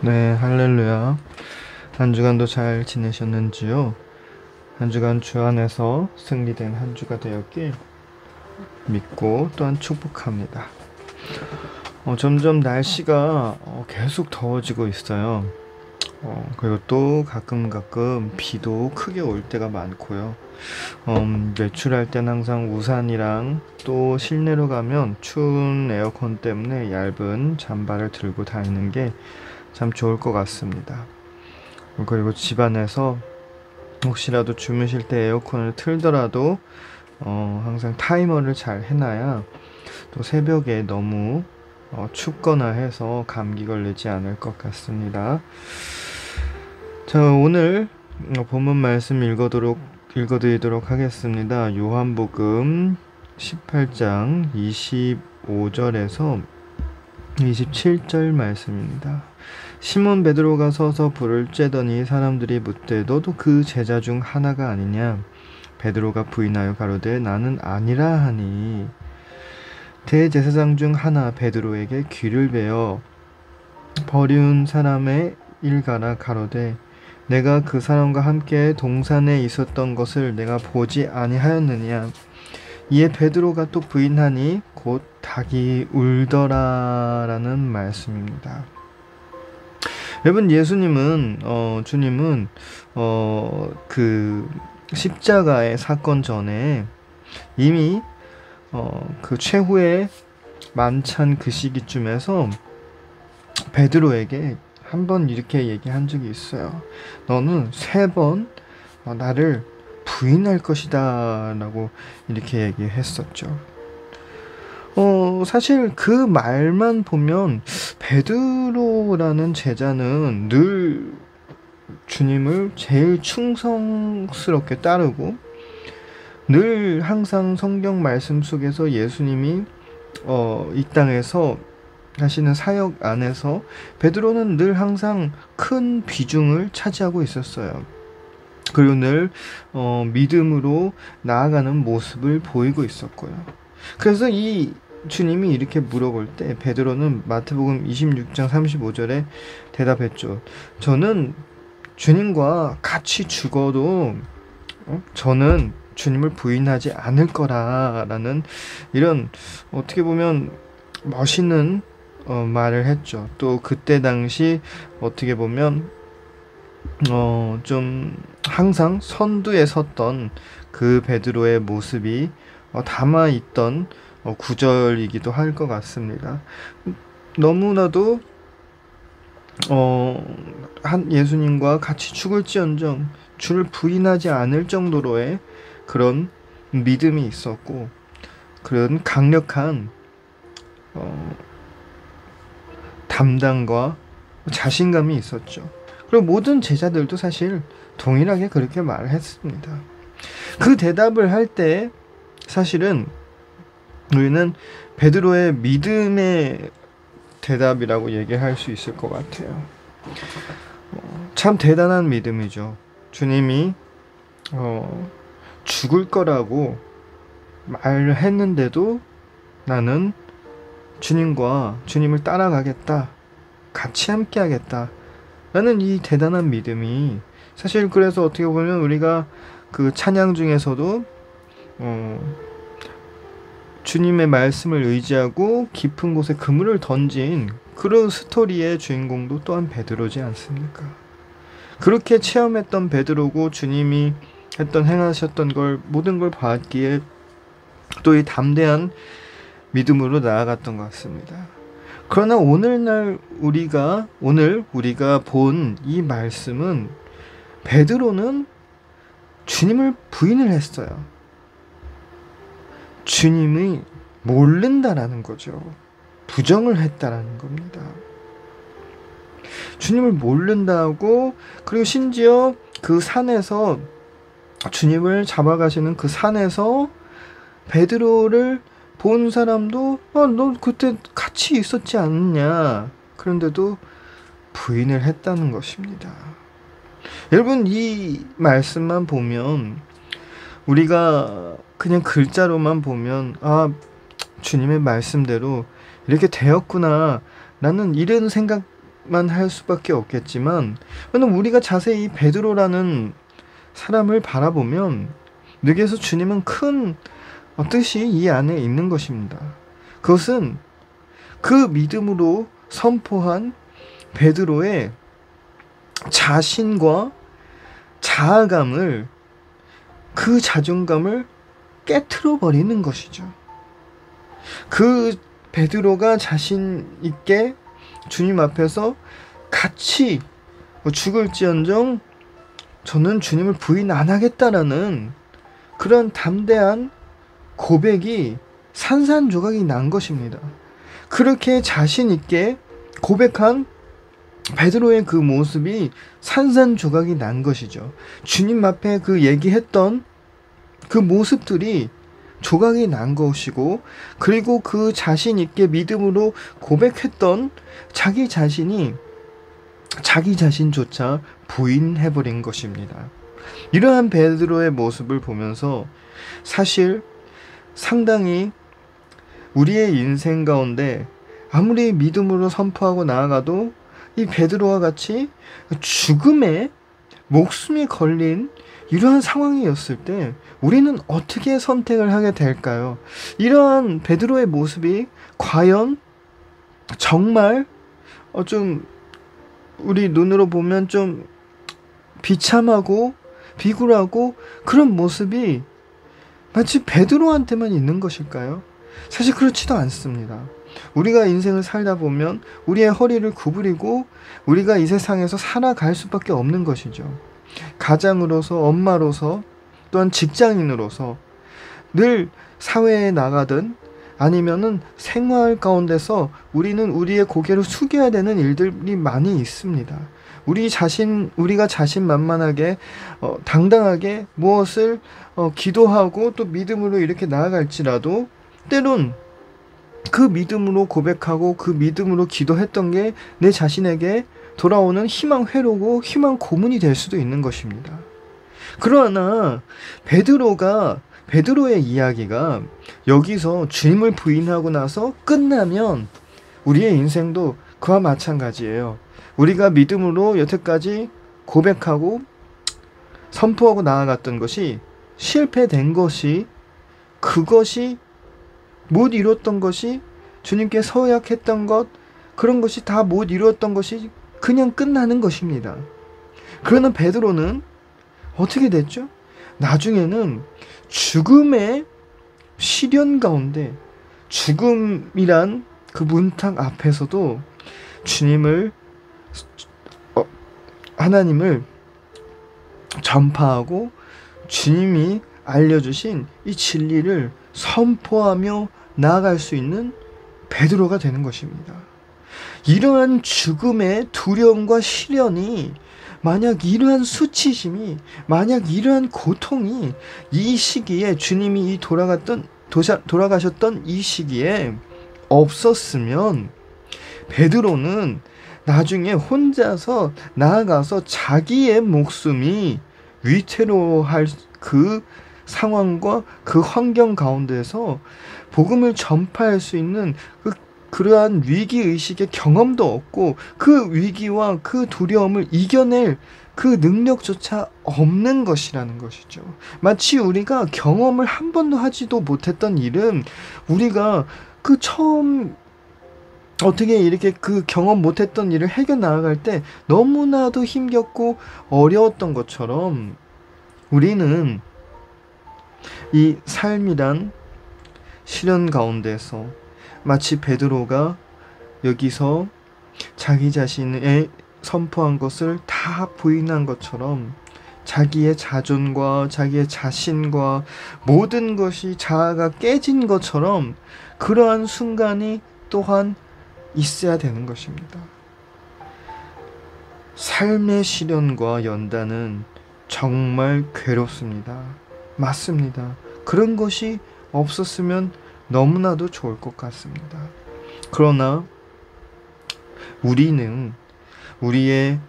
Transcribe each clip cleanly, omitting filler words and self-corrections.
네, 할렐루야. 한 주간도 잘 지내셨는지요? 한 주간 주 안에서 승리된 한 주가 되었길 믿고 또한 축복합니다. 점점 날씨가 계속 더워지고 있어요. 그리고 또 가끔 비도 크게 올 때가 많고요. 외출할 땐 항상 우산이랑 또 실내로 가면 추운 에어컨 때문에 얇은 잠바를 들고 다니는 게 참 좋을 것 같습니다. 그리고 집안에서 혹시라도 주무실 때 에어컨을 틀더라도 항상 타이머를 잘 해놔야 또 새벽에 너무 춥거나 해서 감기 걸리지 않을 것 같습니다. 자, 오늘 본문 말씀 읽어드리도록 하겠습니다. 요한복음 18장 25절에서 27절 말씀입니다. 시몬 베드로가 서서 불을 쬐더니 사람들이 묻되 너도 그 제자 중 하나가 아니냐? 베드로가 부인하여 가로되 나는 아니라 하니 대제사장 중 하나 베드로에게 귀를 베어 버리운 사람의 일가라 가로되 내가 그 사람과 함께 동산에 있었던 것을 내가 보지 아니하였느냐? 이에 베드로가 또 부인하니 곧 닭이 울더라라는 말씀입니다. 여러분, 주님은 그 십자가의 사건 전에 이미 그 최후의 만찬 그 시기쯤에서 베드로에게 한번 이렇게 얘기한 적이 있어요. 너는 3번 나를 부인할 것이다 라고 이렇게 얘기했었죠. 사실 그 말만 보면 베드로라는 제자는 늘 주님을 제일 충성스럽게 따르고 늘 항상 성경 말씀 속에서 예수님이 이 땅에서 하시는 사역 안에서 베드로는 늘 항상 큰 비중을 차지하고 있었어요. 그리고 늘 믿음으로 나아가는 모습을 보이고 있었고요. 그래서 이 주님이 이렇게 물어볼 때 베드로는 마태복음 26장 35절에 대답했죠. 저는 주님과 같이 죽어도 저는 주님을 부인하지 않을 거라라는 이런 어떻게 보면 멋있는 말을 했죠. 또 그때 당시 어떻게 보면 좀 항상 선두에 섰던 그 베드로의 모습이 담아있던 구절이기도 할 것 같습니다. 너무나도 한 예수님과 같이 죽을지언정 주를 부인하지 않을 정도로의 그런 믿음이 있었고 그런 강력한 담당과 자신감이 있었죠. 그리고 모든 제자들도 사실 동일하게 그렇게 말을 했습니다. 그 대답을 할 때 사실은 우리는 베드로의 믿음의 대답이라고 얘기할 수 있을 것 같아요. 참 대단한 믿음이죠. 주님이 죽을 거라고 말을 했는데도 나는 주님을 따라가겠다, 같이 함께 하겠다 라는 이 대단한 믿음이 사실 그래서 어떻게 보면 우리가 그 찬양 중에서도 주님의 말씀을 의지하고 깊은 곳에 그물을 던진 그런 스토리의 주인공도 또한 베드로지 않습니까? 그렇게 체험했던 베드로고 주님이 행하셨던 걸 모든 걸 봤기에 또 이 담대한 믿음으로 나아갔던 것 같습니다. 그러나 오늘 우리가 본 이 말씀은 베드로는 주님을 부인을 했어요. 주님이 모른다라는 거죠. 부정을 했다라는 겁니다. 주님을 모른다고, 그리고 심지어 그 산에서 주님을 잡아가시는 그 산에서 베드로를 본 사람도 너 그때 같이 있었지 않느냐, 그런데도 부인을 했다는 것입니다. 여러분, 이 말씀만 보면 우리가 그냥 글자로만 보면 주님의 말씀대로 이렇게 되었구나 라는 이런 생각 생각만 할 수밖에 없겠지만, 우리가 자세히 베드로라는 사람을 바라보면 여기에서 주님은 큰 뜻이 이 안에 있는 것입니다. 그것은 그 믿음으로 선포한 베드로의 자신과 자아감을, 그 자존감을 깨트려 버리는 것이죠. 그 베드로가 자신 있게 주님 앞에서 같이 죽을지언정 저는 주님을 부인 안 하겠다라는 그런 담대한 고백이 산산조각이 난 것입니다. 그렇게 자신 있게 고백한 베드로의 그 모습이 산산조각이 난 것이죠. 주님 앞에 그 얘기했던 그 모습들이 조각이 난 것이고, 그리고 그 자신 있게 믿음으로 고백했던 자기 자신이 자기 자신조차 부인해버린 것입니다. 이러한 베드로의 모습을 보면서 사실 상당히 우리의 인생 가운데 아무리 믿음으로 선포하고 나아가도 이 베드로와 같이 죽음에 목숨이 걸린 이러한 상황이었을 때 우리는 어떻게 선택을 하게 될까요? 이러한 베드로의 모습이 과연 정말 좀 우리 눈으로 보면 좀 비참하고 비굴하고 그런 모습이 마치 베드로한테만 있는 것일까요? 사실 그렇지도 않습니다. 우리가 인생을 살다 보면 우리의 허리를 구부리고 우리가 이 세상에서 살아갈 수밖에 없는 것이죠. 가장으로서, 엄마로서, 또한 직장인으로서 늘 사회에 나가든 아니면은 생활 가운데서 우리는 우리의 고개를 숙여야 되는 일들이 많이 있습니다. 우리가 자신만만하게 당당하게 무엇을 기도하고 또 믿음으로 이렇게 나아갈지라도 때론 그 믿음으로 고백하고 그 믿음으로 기도했던 게 내 자신에게 돌아오는 희망 회로고 희망 고문이 될 수도 있는 것입니다. 그러나 베드로의 이야기가 여기서 주님을 부인하고 나서 끝나면 우리의 인생도 그와 마찬가지예요. 우리가 믿음으로 여태까지 고백하고 선포하고 나아갔던 것이 실패된 것이, 그것이 못 이뤘던 것이, 주님께 서약했던 것, 그런 것이 다 못 이루었던 것이 그냥 끝나는 것입니다. 그러나 베드로는 어떻게 됐죠? 나중에는 죽음의 시련 가운데, 죽음이란 그 문턱 앞에서도 하나님을 전파하고 주님이 알려주신 이 진리를 선포하며 나아갈 수 있는 베드로가 되는 것입니다. 이러한 죽음의 두려움과 시련이, 만약 이러한 수치심이, 만약 이러한 고통이 이 시기에 주님이 돌아가셨던 이 시기에 없었으면 베드로는 나중에 혼자서 나아가서 자기의 목숨이 위태로워할 그 상황과 그 환경 가운데서 복음을 전파할 수 있는 그러한 위기의식의 경험도 없고 그 위기와 그 두려움을 이겨낼 그 능력조차 없는 것이라는 것이죠. 마치 우리가 경험을 한 번도 하지도 못했던 일은 우리가 그 처음 어떻게 이렇게 그 경험 못했던 일을 해결 나아갈 때 너무나도 힘겹고 어려웠던 것처럼 우리는 이 삶이란 시련 가운데서 마치 베드로가 여기서 자기 자신의 선포한 것을 다 부인한 것처럼 자기의 자존과 자기의 자신과 모든 것이 자아가 깨진 것처럼 그러한 순간이 또한 있어야 되는 것입니다. 삶의 시련과 연단은 정말 괴롭습니다. 맞습니다. 그런 것이 없었으면 너무나도 좋을 것 같습니다. 그러나 우리는 우리의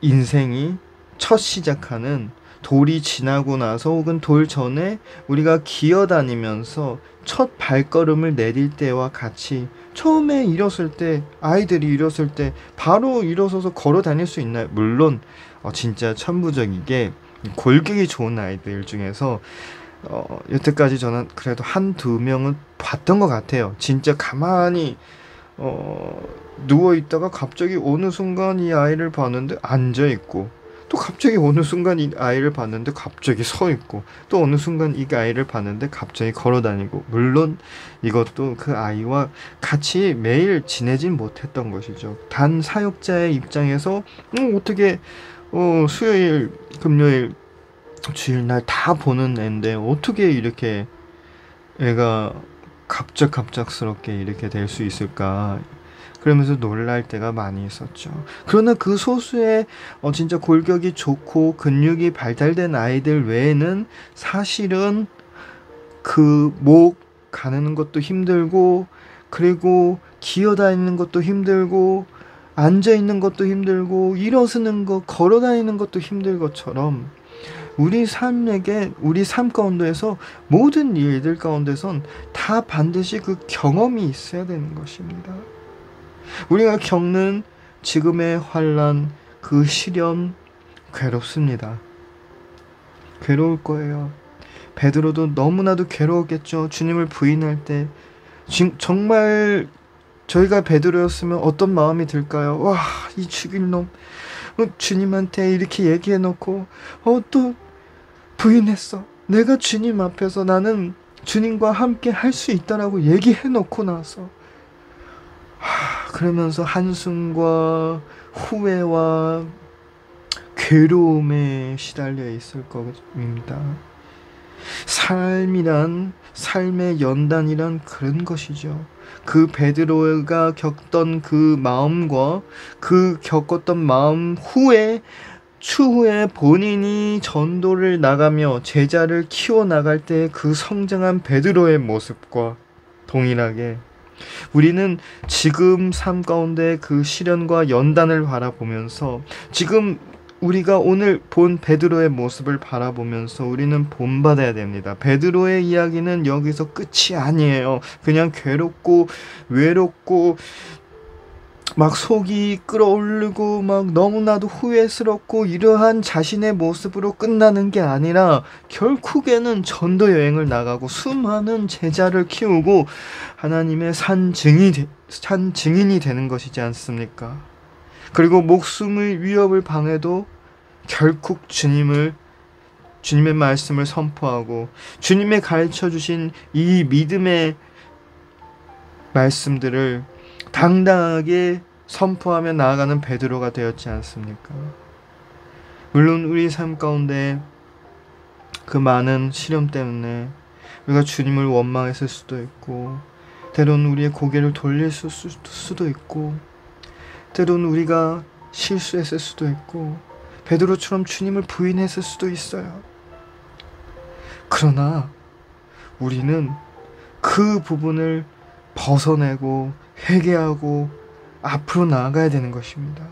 인생이 첫 시작하는 돌이 지나고 나서 혹은 돌 전에 우리가 기어다니면서 첫 발걸음을 내딜 때와 같이 처음에 일었을 때, 아이들이 일었을 때 바로 일어서서 걸어 다닐 수 있나요? 물론 진짜 천부적이게 골격이 좋은 아이들 중에서 여태까지 저는 그래도 한두 명은 봤던 것 같아요. 진짜 가만히 누워있다가 갑자기 어느 순간 이 아이를 봤는데 앉아있고, 또 갑자기 어느 순간 이 아이를 봤는데 갑자기 서있고, 또 어느 순간 이 아이를 봤는데 갑자기 걸어다니고. 물론 이것도 그 아이와 같이 매일 지내진 못했던 것이죠. 단 사역자의 입장에서 어떻게 수요일, 금요일, 주일날 다 보는 애인데 어떻게 이렇게 애가 갑작스럽게 이렇게 될 수 있을까, 그러면서 놀랄 때가 많이 있었죠. 그러나 그 소수의 진짜 골격이 좋고 근육이 발달된 아이들 외에는 사실은 그 목 가누는 것도 힘들고, 그리고 기어다니는 것도 힘들고, 앉아있는 것도 힘들고, 일어서는 것, 걸어다니는 것도 힘들 것처럼 우리 삶 가운데에서 모든 일들 가운데선 다 반드시 그 경험이 있어야 되는 것입니다. 우리가 겪는 지금의 환난, 그 시련, 괴롭습니다. 괴로울 거예요. 베드로도 너무나도 괴로웠겠죠. 주님을 부인할 때. 정말 저희가 베드로였으면 어떤 마음이 들까요? 와, 이 죽일 놈. 주님한테 이렇게 얘기해놓고 또 부인했어. 내가 주님 앞에서 나는 주님과 함께 할 수 있다라고 얘기해놓고 나서 그러면서 한숨과 후회와 괴로움에 시달려 있을 겁니다. 삶의 연단이란 그런 것이죠. 그 베드로가 겪던 그 마음과 그 겪었던 마음 추후에 본인이 전도를 나가며 제자를 키워나갈 때 그 성장한 베드로의 모습과 동일하게 우리는 지금 삶 가운데 그 시련과 연단을 바라보면서, 지금 우리가 오늘 본 베드로의 모습을 바라보면서 우리는 본받아야 됩니다. 베드로의 이야기는 여기서 끝이 아니에요. 그냥 괴롭고 외롭고 막 속이 끓어오르고 막 너무나도 후회스럽고 이러한 자신의 모습으로 끝나는 게 아니라 결국에는 전도 여행을 나가고 수많은 제자를 키우고 하나님의 산 증인이 되는 것이지 않습니까? 그리고 목숨의 위협을 방해도 결국 주님의 말씀을 선포하고 주님의 가르쳐 주신 이 믿음의 말씀들을 당당하게 선포하며 나아가는 베드로가 되었지 않습니까? 물론 우리 삶 가운데 그 많은 시련 때문에 우리가 주님을 원망했을 수도 있고, 때로는 우리의 고개를 돌릴 수도 있고, 때로는 우리가 실수했을 수도 있고, 베드로처럼 주님을 부인했을 수도 있어요. 그러나 우리는 그 부분을 벗어내고 회개하고 앞으로 나아가야 되는 것입니다.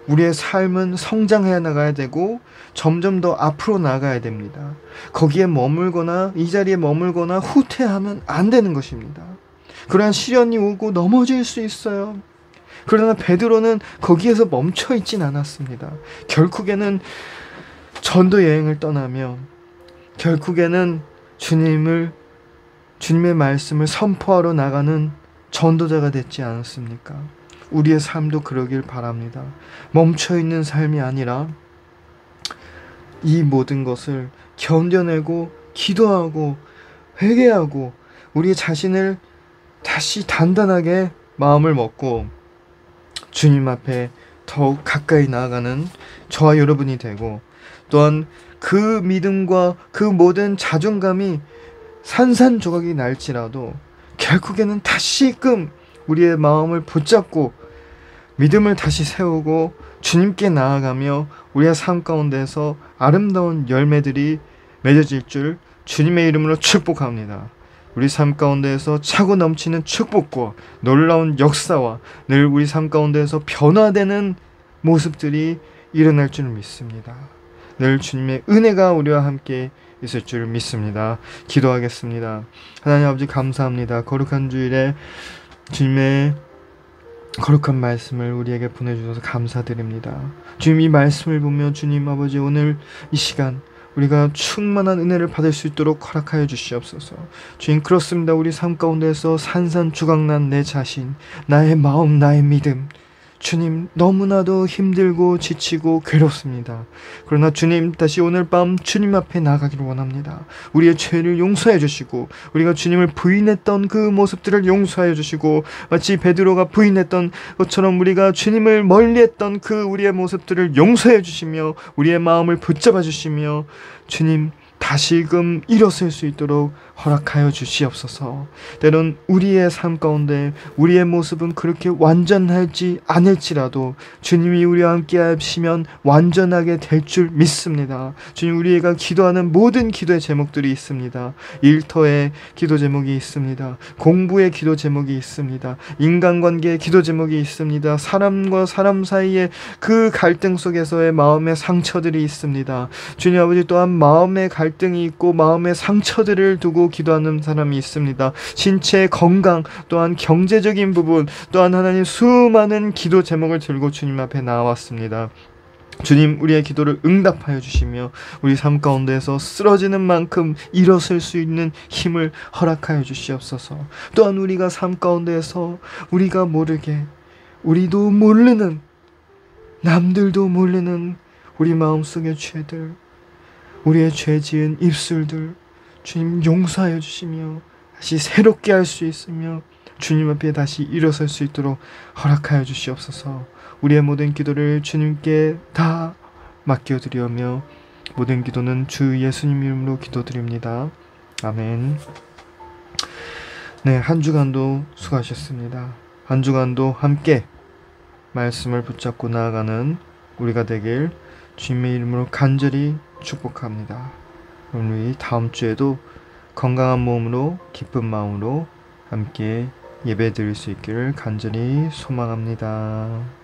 우리의 삶은 성장해 나가야 되고 점점 더 앞으로 나가야 됩니다. 거기에 머물거나 이 자리에 머물거나 후퇴하면 안 되는 것입니다. 그러한 시련이 오고 넘어질 수 있어요. 그러나 베드로는 거기에서 멈춰 있진 않았습니다. 결국에는 전도 여행을 떠나며 결국에는 주님의 말씀을 선포하러 나가는 전도자가 됐지 않았습니까? 우리의 삶도 그러길 바랍니다. 멈춰 있는 삶이 아니라 이 모든 것을 견뎌내고 기도하고 회개하고 우리 자신을 다시 단단하게 마음을 먹고 주님 앞에 더욱 가까이 나아가는 저와 여러분이 되고, 또한 그 믿음과 그 모든 자존감이 산산조각이 날지라도 결국에는 다시금 우리의 마음을 붙잡고 믿음을 다시 세우고 주님께 나아가며 우리의 삶 가운데서 아름다운 열매들이 맺어질 줄 주님의 이름으로 축복합니다. 우리 삶 가운데에서 차고 넘치는 축복과 놀라운 역사와 늘 우리 삶 가운데에서 변화되는 모습들이 일어날 줄 믿습니다. 늘 주님의 은혜가 우리와 함께 있을 줄 믿습니다. 기도하겠습니다. 하나님 아버지 감사합니다. 거룩한 주일에 주님의 거룩한 말씀을 우리에게 보내주셔서 감사드립니다. 주님, 이 말씀을 보며 주님 아버지 오늘 이 시간 우리가 충만한 은혜를 받을 수 있도록 허락하여 주시옵소서. 주님, 그렇습니다. 우리 삶 가운데서 산산조각난 내 자신, 나의 마음, 나의 믿음, 주님, 너무나도 힘들고 지치고 괴롭습니다. 그러나 주님, 다시 오늘 밤 주님 앞에 나가기를 원합니다. 우리의 죄를 용서해 주시고 우리가 주님을 부인했던 그 모습들을 용서해 주시고, 마치 베드로가 부인했던 것처럼 우리가 주님을 멀리했던 그 우리의 모습들을 용서해 주시며 우리의 마음을 붙잡아 주시며 주님, 다시금 일어설 수 있도록 허락하여 주시옵소서. 때론 우리의 삶 가운데 우리의 모습은 그렇게 완전하지 않을지라도 주님이 우리와 함께 하시면 완전하게 될 줄 믿습니다. 주님, 우리가 기도하는 모든 기도의 제목들이 있습니다. 일터의 기도 제목이 있습니다. 공부의 기도 제목이 있습니다. 인간관계의 기도 제목이 있습니다. 사람과 사람 사이의 그 갈등 속에서의 마음의 상처들이 있습니다. 주님 아버지, 또한 마음의 갈등이 있고 마음의 상처들을 두고 기도하는 사람이 있습니다. 신체의 건강, 또한 경제적인 부분, 또한 하나님 수많은 기도 제목을 들고 주님 앞에 나왔습니다. 주님, 우리의 기도를 응답하여 주시며 우리 삶 가운데에서 쓰러지는 만큼 일어설 수 있는 힘을 허락하여 주시옵소서. 또한 우리가 삶 가운데에서 우리가 모르게, 우리도 모르는, 남들도 모르는 우리 마음속의 죄들, 우리의 죄 지은 입술들 주님 용서하여 주시며 다시 새롭게 할 수 있으며 주님 앞에 다시 일어설 수 있도록 허락하여 주시옵소서. 우리의 모든 기도를 주님께 다 맡겨드리며 모든 기도는 주 예수님 이름으로 기도드립니다. 아멘. 네, 한 주간도 수고하셨습니다. 한 주간도 함께 말씀을 붙잡고 나아가는 우리가 되길 주님의 이름으로 간절히 축복합니다. 우리 다음 주에도 건강한 몸으로 기쁜 마음으로 함께 예배 드릴 수 있기를 간절히 소망합니다.